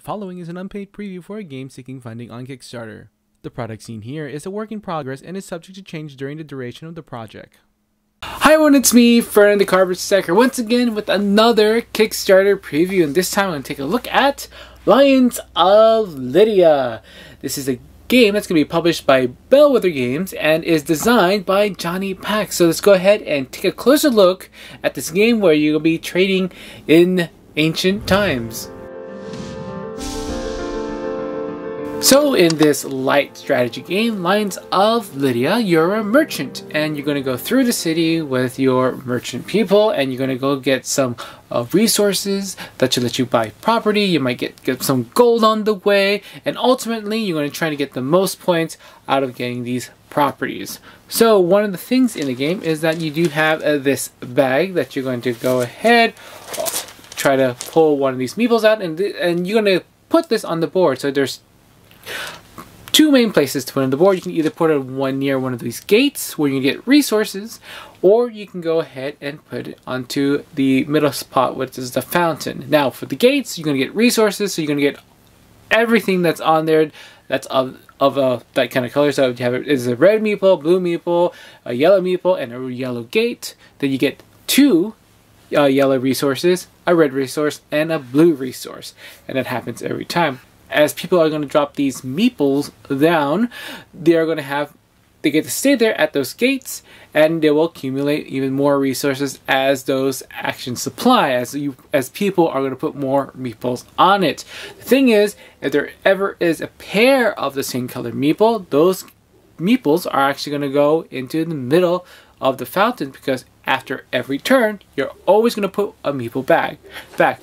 The following is an unpaid preview for a game seeking funding on Kickstarter. The product seen here is a work in progress and is subject to change during the duration of the project. Hi everyone, it's me, Ferdinand the Carpet Stacker, once again with another Kickstarter preview, and this time I'm going to take a look at Lions of Lydia. This is a game that's going to be published by Bellwether Games and is designed by Johnny Pack. So let's go ahead and take a closer look at this game where you'll be trading in ancient times. So in this light strategy game, Lions of Lydia, you're a merchant and you're going to go through the city with your merchant people and you're going to go get some resources that should let you buy property. You might get some gold on the way, and ultimately you're going to try to get the most points out of getting these properties. So one of the things in the game is that you do have this bag that you're going to go ahead, try to pull one of these meeples out, and you're going to put this on the board. So there's two main places to put on the board. You can either put it near one of these gates where you can get resources, or you can go ahead and put it onto the middle spot, which is the fountain. Now for the gates, you're going to get resources, so you're going to get everything that's on there that's of that kind of color. So you have a red meeple, blue meeple, a yellow meeple, and a yellow gate. Then you get two yellow resources, a red resource, and a blue resource, and that happens every time. As people are going to drop these meeples down, they get to stay there at those gates, and they will accumulate even more resources as those actions supply, as people are going to put more meeples on it. The thing is, if there ever is a pair of the same color meeple, those meeples are actually going to go into the middle of the fountain, because after every turn, you're always going to put a meeple back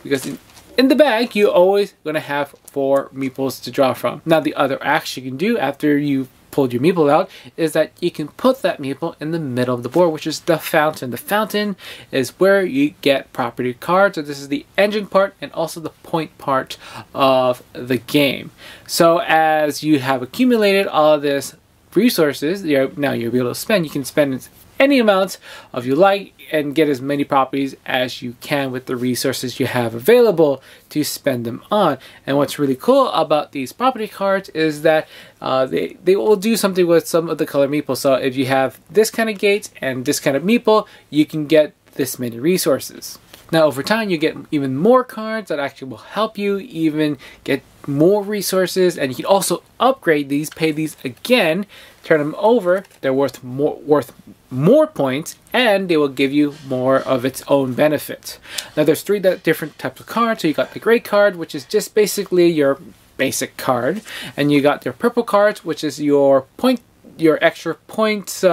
because in the bag, you're always going to have 4 meeples to draw from. Now, the other action you can do after you pulled your meeple out is that you can put that meeple in the middle of the board, which is the fountain. The fountain is where you get property cards. So this is the engine part and also the point part of the game. So as you have accumulated all of this resources, now you'll be able to spend. You can spend any amount of you like and get as many properties as you can with the resources you have available to spend them on. And what's really cool about these property cards is that they will do something with some of the color meeples. So if you have this kind of gate and this kind of meeple, you can get this many resources. Now over time, you get even more cards that actually will help you even get more resources, and you can also upgrade these, pay these again, turn them over. They're worth more points, and they will give you more of its own benefit. Now there's 3 different types of cards. So you got the gray card, which is just basically your basic card, and you got your purple cards, which is your extra points.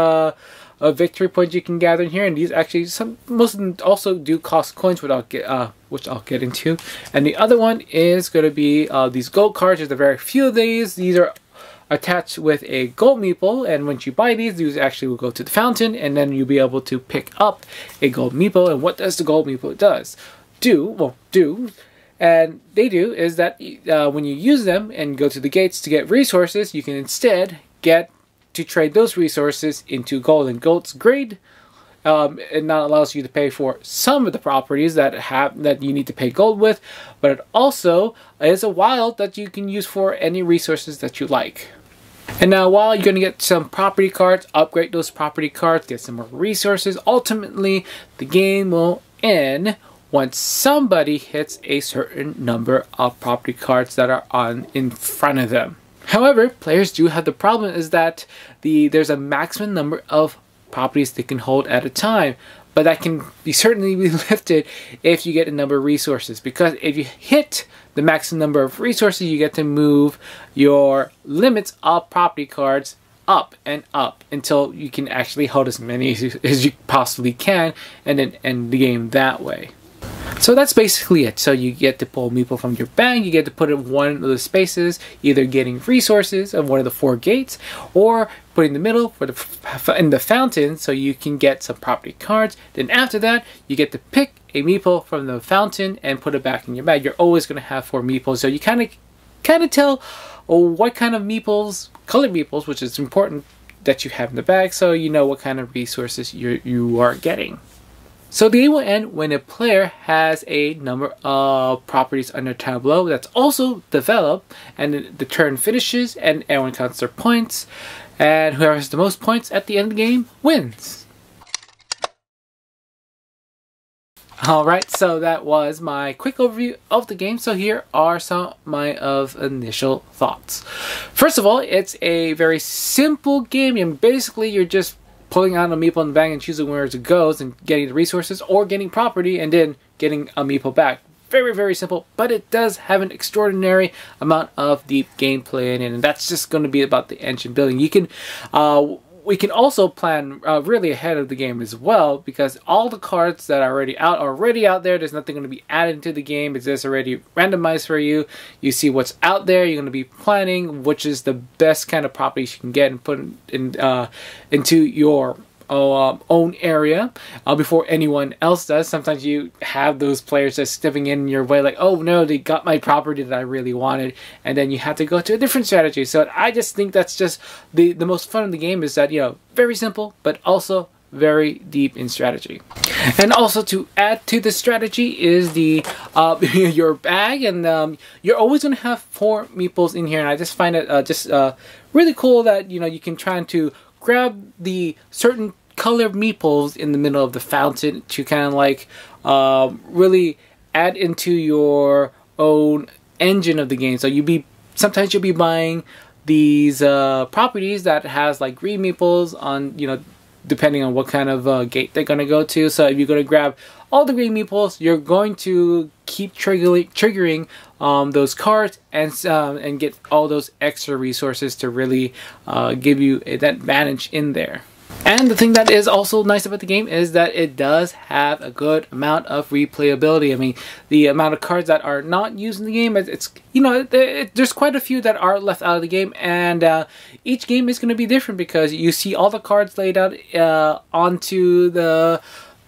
Victory points you can gather in here, and these actually most of them also do cost coins, which I'll get into. And the other one is going to be these gold cards. There's a very few of these. These are attached with a gold meeple, and once you buy these actually will go to the fountain, and then you'll be able to pick up a gold meeple. And what does the gold meeple do? And they do is that when you use them and go to the gates to get resources, you can instead get to trade those resources into gold. And gold's great. It not allows you to pay for some of the properties that you need to pay gold with, but it also is a wild that you can use for any resources that you like. And now, while you're going to get some property cards, upgrade those property cards, get some more resources, ultimately the game will end once somebody hits a certain number of property cards that are in front of them. However, players do have the problem is that there's a maximum number of properties they can hold at a time, but that can certainly be lifted if you get a number of resources, because if you hit the maximum number of resources, you get to move your limits of property cards up and up until you can actually hold as many as you possibly can, and then end the game that way. So that's basically it. So you get to pull meeple from your bag, you get to put it in one of the spaces, either getting resources of one of the 4 gates, or put in the middle in the fountain so you can get some property cards. Then after that, you get to pick a meeple from the fountain and put it back in your bag. You're always going to have 4 meeples, so you kind of tell what kind of meeples, colored meeples, which is important that you have in the bag, so you know what kind of resources you are getting. So the game will end when a player has a number of properties under tableau that's also developed, and the turn finishes and everyone counts their points, and whoever has the most points at the end of the game wins. Alright, so that was my quick overview of the game. So here are some of my initial thoughts. First of all, it's a very simple game, and basically you're just pulling out a meeple in the bag and choosing where it goes and getting the resources or getting property and then getting a meeple back. Very, very simple, but it does have an extraordinary amount of deep gameplay in it, and that's just going to be about the engine building. You can we can also plan really ahead of the game as well, because all the cards that are already out there. There's nothing going to be added to the game. It's just already randomized for you. You see what's out there. You're going to be planning which is the best kind of properties you can get and put into your own area before anyone else does. Sometimes you have those players just stepping in your way, like, oh no, they got my property that I really wanted, and then you have to go to a different strategy. So I just think that's just the most fun of the game, is that, you know, very simple but also very deep in strategy. And also, to add to the strategy is the your bag, and you're always going to have 4 meeples in here, and I just find it really cool that, you know, you can try to grab the certain color meeples in the middle of the fountain to kind of like really add into your own engine of the game. So sometimes you'll be buying these properties that has like green meeples on, you know, depending on what kind of gate they're going to go to. So if you're going to grab all the green meeples, you're going to keep triggering those cards and get all those extra resources to really give you that advantage in there. And the thing that is also nice about the game is that it does have a good amount of replayability. I mean, the amount of cards that are not used in the game, it's you know, there's quite a few that are left out of the game, and each game is going to be different because you see all the cards laid out onto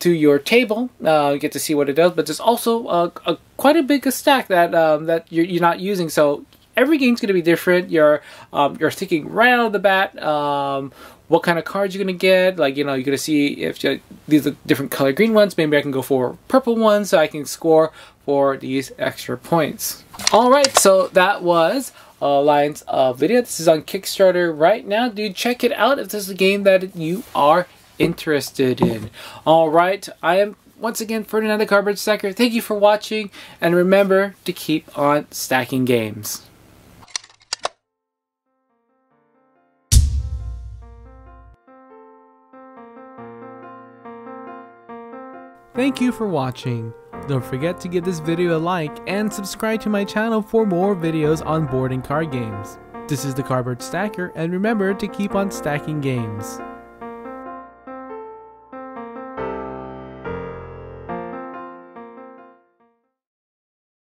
your table. You get to see what it does, but there's also quite a big stack that you're not using. So every game's going to be different. You're thinking right out of the bat what kind of cards you're going to get. Like, you know, you're going to see if these are different color green ones. Maybe I can go for purple ones so I can score for these extra points. Alright, so that was Lines of Lydia. This is on Kickstarter right now. Dude, check it out if this is a game that you are interested in. Alright, I am once again Ferdinand the Cardboard Stacker. Thank you for watching, and remember to keep on stacking games. Thank you for watching. Don't forget to give this video a like and subscribe to my channel for more videos on board and card games. This is the Cardboard Stacker, and remember to keep on stacking games.